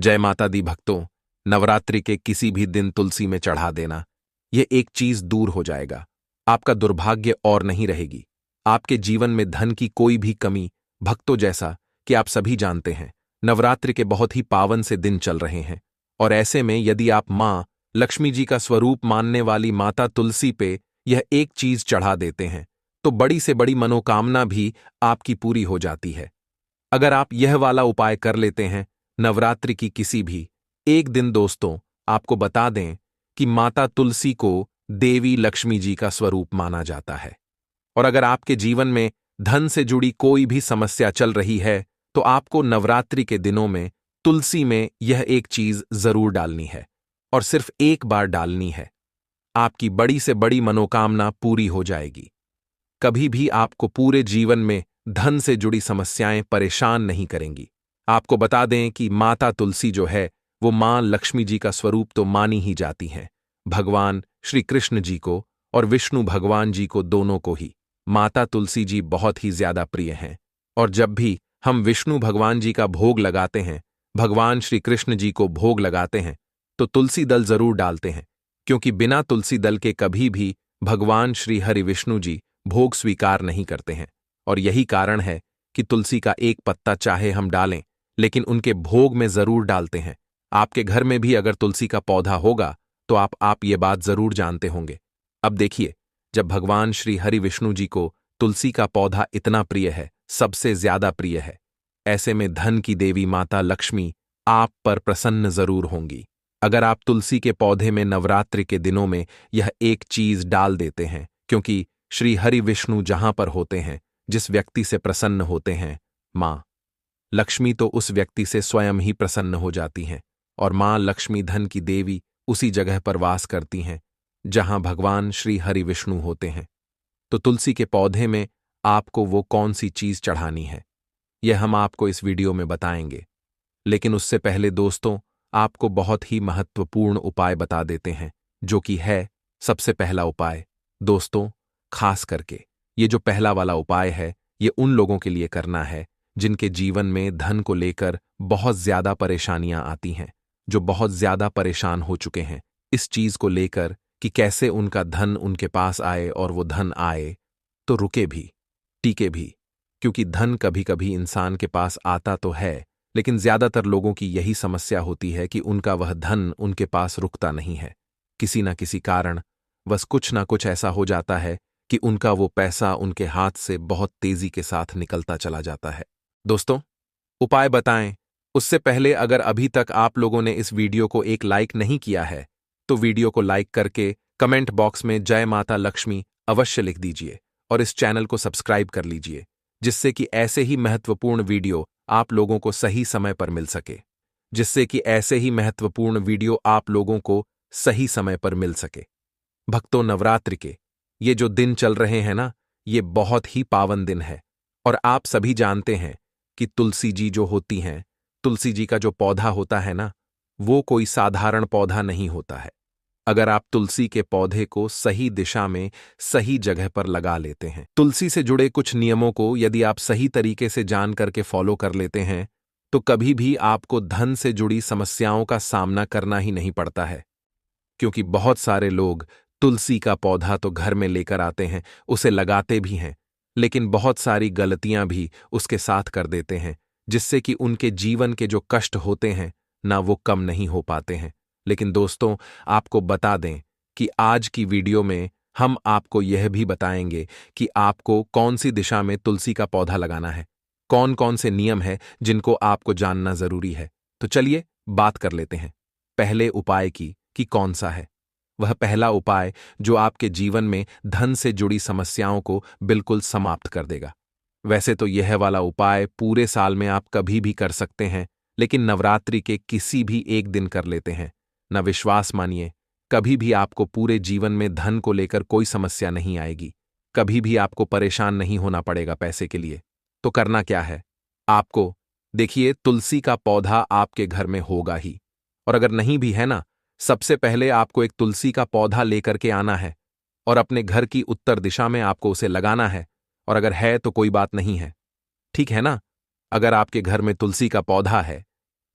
जय माता दी भक्तों, नवरात्रि के किसी भी दिन तुलसी में चढ़ा देना, यह एक चीज दूर हो जाएगा। आपका दुर्भाग्य और नहीं रहेगी। आपके जीवन में धन की कोई भी कमी, भक्तों जैसा कि आप सभी जानते हैं, नवरात्रि के बहुत ही पावन से दिन चल रहे हैं और ऐसे में यदि आप मां लक्ष्मी जी का स्वरूप मानने वाली माता तुलसी पे यह एक चीज चढ़ा देते हैं तो बड़ी से बड़ी मनोकामना भी आपकी पूरी हो जाती है। अगर आप यह वाला उपाय कर लेते हैं नवरात्रि की किसी भी एक दिन, दोस्तों आपको बता दें कि माता तुलसी को देवी लक्ष्मी जी का स्वरूप माना जाता है। और अगर आपके जीवन में धन से जुड़ी कोई भी समस्या चल रही है तो आपको नवरात्रि के दिनों में तुलसी में यह एक चीज जरूर डालनी है और सिर्फ एक बार डालनी है। आपकी बड़ी से बड़ी मनोकामना पूरी हो जाएगी। कभी भी आपको पूरे जीवन में धन से जुड़ी समस्याएं परेशान नहीं करेंगी। आपको बता दें कि माता तुलसी जो है वो मां लक्ष्मी जी का स्वरूप तो मानी ही जाती हैं। भगवान श्री कृष्ण जी को और विष्णु भगवान जी को, दोनों को ही माता तुलसी जी बहुत ही ज्यादा प्रिय हैं। और जब भी हम विष्णु भगवान जी का भोग लगाते हैं, भगवान श्री कृष्ण जी को भोग लगाते हैं तो तुलसी दल जरूर डालते हैं, क्योंकि बिना तुलसी दल के कभी भी भगवान श्री हरि विष्णु जी भोग स्वीकार नहीं करते हैं। और यही कारण है कि तुलसी का एक पत्ता चाहे हम डालें लेकिन उनके भोग में जरूर डालते हैं। आपके घर में भी अगर तुलसी का पौधा होगा तो आप ये बात जरूर जानते होंगे। अब देखिए, जब भगवान श्री हरि विष्णु जी को तुलसी का पौधा इतना प्रिय है, सबसे ज्यादा प्रिय है, ऐसे में धन की देवी माता लक्ष्मी आप पर प्रसन्न जरूर होंगी। अगर आप तुलसी के पौधे में नवरात्रि के दिनों में यह एक चीज डाल देते हैं, क्योंकि श्री हरि विष्णु जहां पर होते हैं, जिस व्यक्ति से प्रसन्न होते हैं, मां लक्ष्मी तो उस व्यक्ति से स्वयं ही प्रसन्न हो जाती हैं और मां लक्ष्मी धन की देवी उसी जगह पर वास करती हैं जहां भगवान श्री हरि विष्णु होते हैं। तो तुलसी के पौधे में आपको वो कौन सी चीज चढ़ानी है, यह हम आपको इस वीडियो में बताएंगे। लेकिन उससे पहले दोस्तों, आपको बहुत ही महत्वपूर्ण उपाय बता देते हैं, जो कि है सबसे पहला उपाय। दोस्तों, खास करके ये जो पहला वाला उपाय है, ये उन लोगों के लिए करना है जिनके जीवन में धन को लेकर बहुत ज्यादा परेशानियां आती हैं, जो बहुत ज्यादा परेशान हो चुके हैं इस चीज को लेकर कि कैसे उनका धन उनके पास आए और वो धन आए तो रुके भी, टिके भी। क्योंकि धन कभी कभी इंसान के पास आता तो है, लेकिन ज्यादातर लोगों की यही समस्या होती है कि उनका वह धन उनके पास रुकता नहीं है। किसी ना किसी कारण बस कुछ ना कुछ ऐसा हो जाता है कि उनका वो पैसा उनके हाथ से बहुत तेजी के साथ निकलता चला जाता है। दोस्तों, उपाय बताएं उससे पहले अगर अभी तक आप लोगों ने इस वीडियो को एक लाइक नहीं किया है तो वीडियो को लाइक करके कमेंट बॉक्स में जय माता लक्ष्मी अवश्य लिख दीजिए और इस चैनल को सब्सक्राइब कर लीजिए, जिससे कि ऐसे ही महत्वपूर्ण वीडियो आप लोगों को सही समय पर मिल सके। भक्तों, नवरात्रि के ये जो दिन चल रहे हैं ना, ये बहुत ही पावन दिन है और आप सभी जानते हैं कि तुलसी जी जो होती हैं, तुलसी जी का जो पौधा होता है ना, वो कोई साधारण पौधा नहीं होता है। अगर आप तुलसी के पौधे को सही दिशा में सही जगह पर लगा लेते हैं, तुलसी से जुड़े कुछ नियमों को यदि आप सही तरीके से जान करके फॉलो कर लेते हैं तो कभी भी आपको धन से जुड़ी समस्याओं का सामना करना ही नहीं पड़ता है। क्योंकि बहुत सारे लोग तुलसी का पौधा तो घर में लेकर आते हैं, उसे लगाते भी हैं, लेकिन बहुत सारी गलतियां भी उसके साथ कर देते हैं, जिससे कि उनके जीवन के जो कष्ट होते हैं ना, वो कम नहीं हो पाते हैं। लेकिन दोस्तों, आपको बता दें कि आज की वीडियो में हम आपको यह भी बताएंगे कि आपको कौन सी दिशा में तुलसी का पौधा लगाना है, कौन कौन से नियम हैं जिनको आपको जानना जरूरी है। तो चलिए बात कर लेते हैं पहले उपाय की कि कौन सा है। वह पहला उपाय जो आपके जीवन में धन से जुड़ी समस्याओं को बिल्कुल समाप्त कर देगा। वैसे तो यह वाला उपाय पूरे साल में आप कभी भी कर सकते हैं, लेकिन नवरात्रि के किसी भी एक दिन कर लेते हैं ना, विश्वास मानिए, कभी भी आपको पूरे जीवन में धन को लेकर कोई समस्या नहीं आएगी। कभी भी आपको परेशान नहीं होना पड़ेगा पैसे के लिए। तो करना क्या है आपको, देखिए, तुलसी का पौधा आपके घर में होगा ही, और अगर नहीं भी है ना, सबसे पहले आपको एक तुलसी का पौधा लेकर के आना है और अपने घर की उत्तर दिशा में आपको उसे लगाना है। और अगर है तो कोई बात नहीं है, ठीक है ना। अगर आपके घर में तुलसी का पौधा है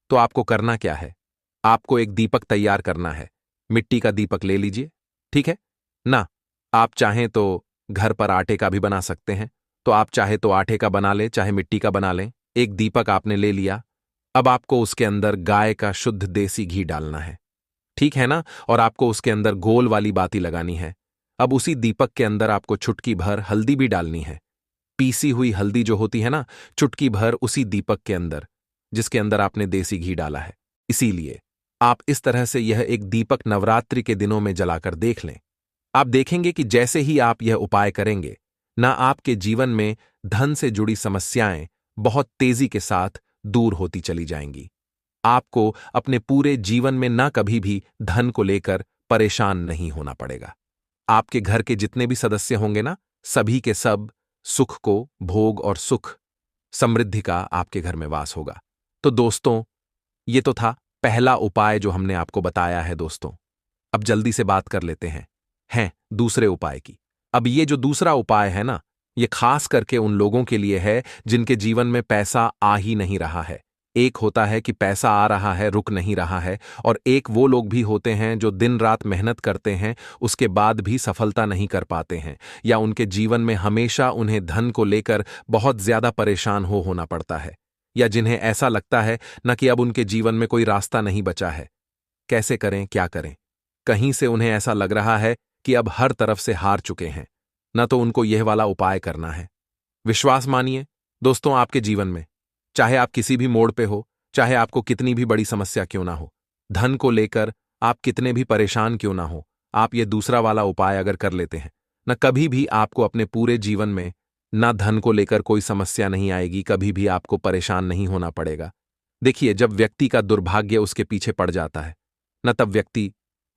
तो आपको करना क्या है? आपको एक दीपक तैयार करना है। मिट्टी का दीपक ले लीजिए, ठीक है ना? आप चाहें तो घर पर आटे का भी बना सकते हैं, तो आप चाहे तो आटे का बना लें, चाहे मिट्टी का बना लें। एक दीपक आपने ले लिया। अब आपको उसके अंदर गाय का शुद्ध देसी घी डालना है, ठीक है ना? और आपको उसके अंदर गोल वाली बाती लगानी है। अब उसी दीपक के अंदर आपको चुटकी भर हल्दी भी डालनी है। पीसी हुई हल्दी जो होती है ना, चुटकी भर उसी दीपक के अंदर, जिसके अंदर आपने देसी घी डाला है। इसीलिए आप इस तरह से यह एक दीपक नवरात्रि के दिनों में जलाकर देख लें। आप देखेंगे कि जैसे ही आप यह उपाय करेंगे, ना आपके जीवन में धन से जुड़ी समस्याएं बहुत तेजी के साथ दूर होती चली जाएंगी। आपको अपने पूरे जीवन में ना कभी भी धन को लेकर परेशान नहीं होना पड़ेगा। आपके घर के जितने भी सदस्य होंगे ना, सभी के सब सुख को, भोग और सुख, समृद्धि का आपके घर में वास होगा। तो दोस्तों, ये तो था पहला उपाय जो हमने आपको बताया है दोस्तों। अब जल्दी से बात कर लेते हैं दूसरे उपाय की। अब ये जो दूसरा उपाय है ना, ये खास करके उन लोगों के लिए है जिनके जीवन में पैसा आ ही नहीं रहा है। एक होता है कि पैसा आ रहा है, रुक नहीं रहा है, और एक वो लोग भी होते हैं जो दिन रात मेहनत करते हैं, उसके बाद भी सफलता नहीं कर पाते हैं, या उनके जीवन में हमेशा उन्हें धन को लेकर बहुत ज्यादा परेशान होना पड़ता है, या जिन्हें ऐसा लगता है न कि अब उनके जीवन में कोई रास्ता नहीं बचा है। कैसे करें, क्या करें? कहीं से उन्हें ऐसा लग रहा है कि अब हर तरफ से हार चुके हैं, न तो उनको यह वाला उपाय करना है। विश्वास मानिए दोस्तों, आपके जीवन में चाहे आप किसी भी मोड़ पे हो, चाहे आपको कितनी भी बड़ी समस्या क्यों ना हो, धन को लेकर आप कितने भी परेशान क्यों ना हो, आप ये दूसरा वाला उपाय अगर कर लेते हैं, न कभी भी आपको अपने पूरे जीवन में न धन को लेकर कोई समस्या नहीं आएगी, कभी भी आपको परेशान नहीं होना पड़ेगा। देखिए, जब व्यक्ति का दुर्भाग्य उसके पीछे पड़ जाता है न, तब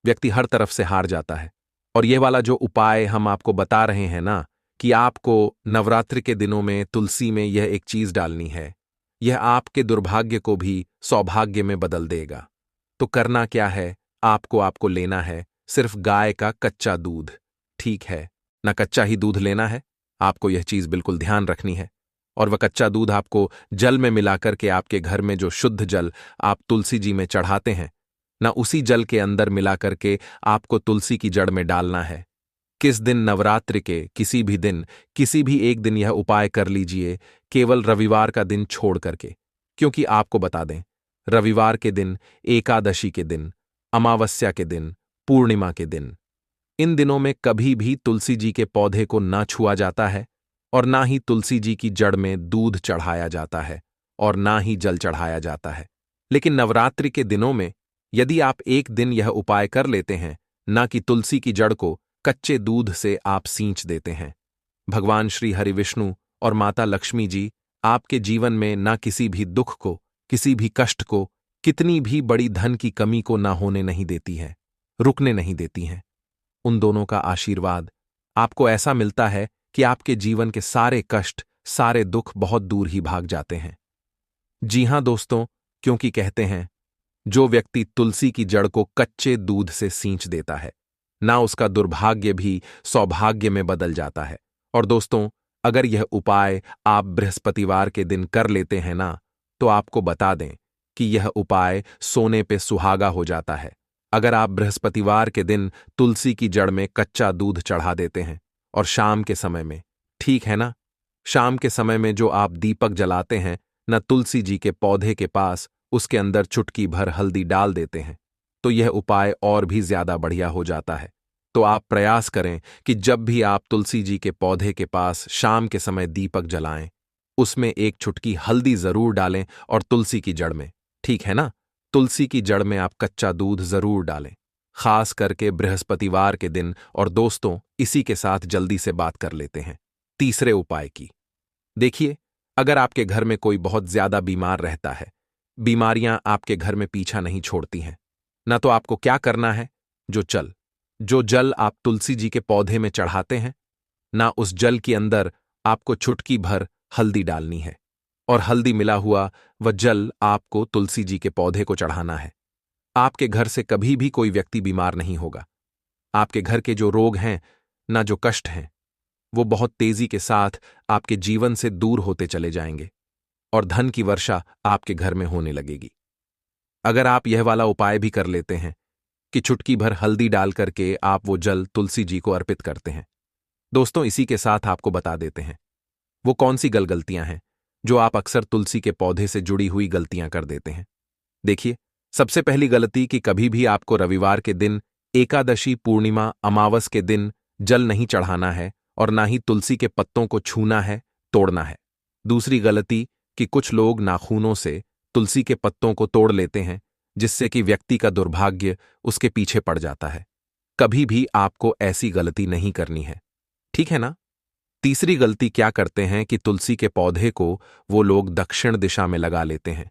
व्यक्ति हर तरफ से हार जाता है। और यह वाला जो उपाय हम आपको बता रहे हैं ना, कि आपको नवरात्रि के दिनों में तुलसी में यह एक चीज डालनी है, यह आपके दुर्भाग्य को भी सौभाग्य में बदल देगा। तो करना क्या है? आपको लेना है सिर्फ गाय का कच्चा दूध, ठीक है ना? कच्चा ही दूध लेना है, आपको यह चीज बिल्कुल ध्यान रखनी है। और वह कच्चा दूध आपको जल में मिलाकर के आपके घर में जो शुद्ध जल आप तुलसी जी में चढ़ाते हैं ना, उसी जल के अंदर मिलाकर के आपको तुलसी की जड़ में डालना है। किस दिन? नवरात्रि के किसी भी दिन, किसी भी एक दिन यह उपाय कर लीजिए, केवल रविवार का दिन छोड़ करके। क्योंकि आपको बता दें, रविवार के दिन, एकादशी के दिन, अमावस्या के दिन, पूर्णिमा के दिन, इन दिनों में कभी भी तुलसी जी के पौधे को ना छुआ जाता है, और ना ही तुलसी जी की जड़ में दूध चढ़ाया जाता है, और ना ही जल चढ़ाया जाता है। लेकिन नवरात्रि के दिनों में यदि आप एक दिन यह उपाय कर लेते हैं, ना कि तुलसी की जड़ को कच्चे दूध से आप सींच देते हैं, भगवान श्री हरि विष्णु और माता लक्ष्मी जी आपके जीवन में ना किसी भी दुख को, किसी भी कष्ट को, कितनी भी बड़ी धन की कमी को ना होने नहीं देती है, रुकने नहीं देती हैं। उन दोनों का आशीर्वाद आपको ऐसा मिलता है कि आपके जीवन के सारे कष्ट, सारे दुख बहुत दूर ही भाग जाते हैं। जी हां दोस्तों, क्योंकि कहते हैं, जो व्यक्ति तुलसी की जड़ को कच्चे दूध से सींच देता है, ना उसका दुर्भाग्य भी सौभाग्य में बदल जाता है। और दोस्तों, अगर यह उपाय आप बृहस्पतिवार के दिन कर लेते हैं ना, तो आपको बता दें कि यह उपाय सोने पे सुहागा हो जाता है। अगर आप बृहस्पतिवार के दिन तुलसी की जड़ में कच्चा दूध चढ़ा देते हैं, और शाम के समय में, ठीक है ना, शाम के समय में जो आप दीपक जलाते हैं न, तुलसी जी के पौधे के पास उसके अंदर चुटकी भर हल्दी डाल देते हैं, तो यह उपाय और भी ज्यादा बढ़िया हो जाता है। तो आप प्रयास करें कि जब भी आप तुलसी जी के पौधे के पास शाम के समय दीपक जलाएं, उसमें एक चुटकी हल्दी जरूर डालें, और तुलसी की जड़ में, ठीक है ना, तुलसी की जड़ में आप कच्चा दूध जरूर डालें, खास करके बृहस्पतिवार के दिन। और दोस्तों, इसी के साथ जल्दी से बात कर लेते हैं तीसरे उपाय की। देखिए, अगर आपके घर में कोई बहुत ज्यादा बीमार रहता है, बीमारियां आपके घर में पीछा नहीं छोड़ती हैं, ना, तो आपको क्या करना है? जो जल आप तुलसी जी के पौधे में चढ़ाते हैं ना, उस जल के अंदर आपको चुटकी भर हल्दी डालनी है, और हल्दी मिला हुआ वह जल आपको तुलसी जी के पौधे को चढ़ाना है। आपके घर से कभी भी कोई व्यक्ति बीमार नहीं होगा। आपके घर के जो रोग हैं ना, जो कष्ट हैं, वो बहुत तेजी के साथ आपके जीवन से दूर होते चले जाएंगे, और धन की वर्षा आपके घर में होने लगेगी। अगर आप यह वाला उपाय भी कर लेते हैं कि चुटकी भर हल्दी डाल करके आप वो जल तुलसी जी को अर्पित करते हैं। दोस्तों, इसी के साथ आपको बता देते हैं वो कौन सी गलतियां हैं जो आप अक्सर तुलसी के पौधे से जुड़ी हुई गलतियां कर देते हैं। देखिए, सबसे पहली गलती कि कभी भी आपको रविवार के दिन, एकादशी, पूर्णिमा, अमावस के दिन जल नहीं चढ़ाना है और ना ही तुलसी के पत्तों को छूना है, तोड़ना है। दूसरी गलती कि कुछ लोग नाखूनों से तुलसी के पत्तों को तोड़ लेते हैं, जिससे कि व्यक्ति का दुर्भाग्य उसके पीछे पड़ जाता है। कभी भी आपको ऐसी गलती नहीं करनी है, ठीक है ना? तीसरी गलती क्या करते हैं कि तुलसी के पौधे को वो लोग दक्षिण दिशा में लगा लेते हैं।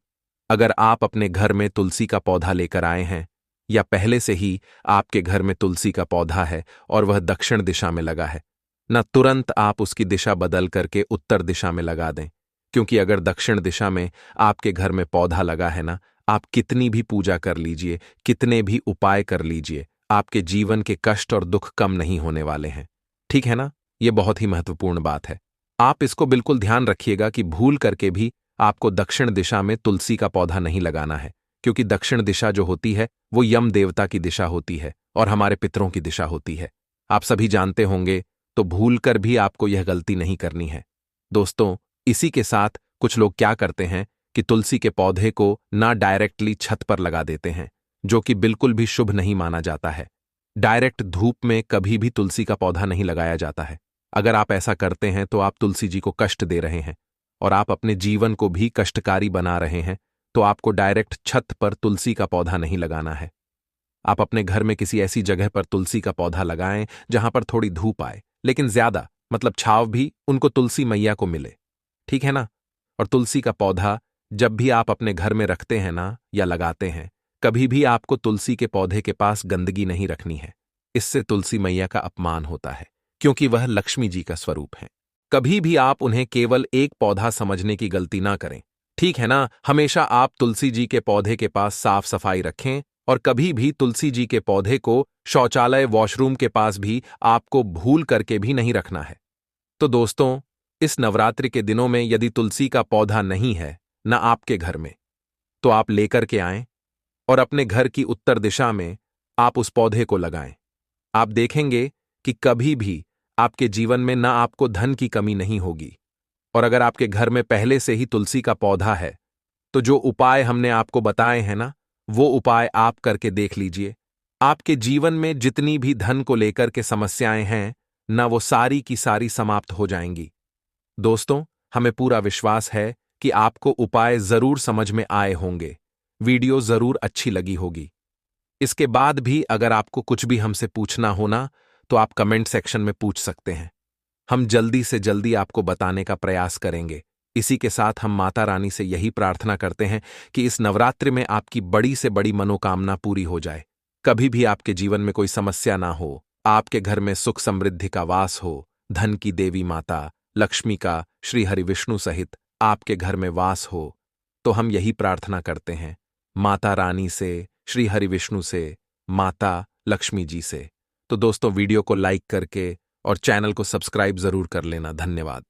अगर आप अपने घर में तुलसी का पौधा लेकर आए हैं या पहले से ही आपके घर में तुलसी का पौधा है और वह दक्षिण दिशा में लगा है, न तुरंत आप उसकी दिशा बदल करके उत्तर दिशा में लगा दें, क्योंकि अगर दक्षिण दिशा में आपके घर में पौधा लगा है ना, आप कितनी भी पूजा कर लीजिए, कितने भी उपाय कर लीजिए, आपके जीवन के कष्ट और दुख कम नहीं होने वाले हैं। ठीक है ना? यह बहुत ही महत्वपूर्ण बात है। आप इसको बिल्कुल ध्यान रखिएगा कि भूल करके भी आपको दक्षिण दिशा में तुलसी का पौधा नहीं लगाना है, क्योंकि दक्षिण दिशा जो होती है वो यम देवता की दिशा होती है और हमारे पितरों की दिशा होती है। आप सभी जानते होंगे, तो भूल कर भी आपको यह गलती नहीं करनी है। दोस्तों, इसी के साथ कुछ लोग क्या करते हैं कि तुलसी के पौधे को ना डायरेक्टली छत पर लगा देते हैं, जो कि बिल्कुल भी शुभ नहीं माना जाता है। डायरेक्ट धूप में कभी भी तुलसी का पौधा नहीं लगाया जाता है। अगर आप ऐसा करते हैं तो आप तुलसी जी को कष्ट दे रहे हैं और आप अपने जीवन को भी कष्टकारी बना रहे हैं। तो आपको डायरेक्ट छत पर तुलसी का पौधा नहीं लगाना है। आप अपने घर में किसी ऐसी जगह पर तुलसी का पौधा लगाएं जहां पर थोड़ी धूप आए, लेकिन ज्यादा मतलब छांव भी उनको तुलसी मैया को मिले। ठीक है ना? और तुलसी का पौधा जब भी आप अपने घर में रखते हैं ना या लगाते हैं, कभी भी आपको तुलसी के पौधे के पास गंदगी नहीं रखनी है। इससे तुलसी मैया का अपमान होता है, क्योंकि वह लक्ष्मी जी का स्वरूप है। कभी भी आप उन्हें केवल एक पौधा समझने की गलती ना करें। ठीक है ना? हमेशा आप तुलसी जी के पौधे के पास साफ सफाई रखें और कभी भी तुलसी जी के पौधे को शौचालय, वॉशरूम के पास भी आपको भूल करके भी नहीं रखना है। तो दोस्तों, इस नवरात्रि के दिनों में यदि तुलसी का पौधा नहीं है न आपके घर में, तो आप लेकर के आएं और अपने घर की उत्तर दिशा में आप उस पौधे को लगाएं। आप देखेंगे कि कभी भी आपके जीवन में ना आपको धन की कमी नहीं होगी। और अगर आपके घर में पहले से ही तुलसी का पौधा है, तो जो उपाय हमने आपको बताए हैं ना, वो उपाय आप करके देख लीजिए। आपके जीवन में जितनी भी धन को लेकर के समस्याएं हैं ना, वो सारी की सारी समाप्त हो जाएंगी। दोस्तों, हमें पूरा विश्वास है कि आपको उपाय जरूर समझ में आए होंगे, वीडियो जरूर अच्छी लगी होगी। इसके बाद भी अगर आपको कुछ भी हमसे पूछना हो ना, तो आप कमेंट सेक्शन में पूछ सकते हैं। हम जल्दी से जल्दी आपको बताने का प्रयास करेंगे। इसी के साथ हम माता रानी से यही प्रार्थना करते हैं कि इस नवरात्रि में आपकी बड़ी से बड़ी मनोकामना पूरी हो जाए। कभी भी आपके जीवन में कोई समस्या ना हो, आपके घर में सुख समृद्धि का वास हो, धन की देवी माता लक्ष्मी का श्री हरि विष्णु सहित आपके घर में वास हो। तो हम यही प्रार्थना करते हैं माता रानी से, श्री हरि विष्णु से, माता लक्ष्मी जी से। तो दोस्तों, वीडियो को लाइक करके और चैनल को सब्सक्राइब जरूर कर लेना। धन्यवाद।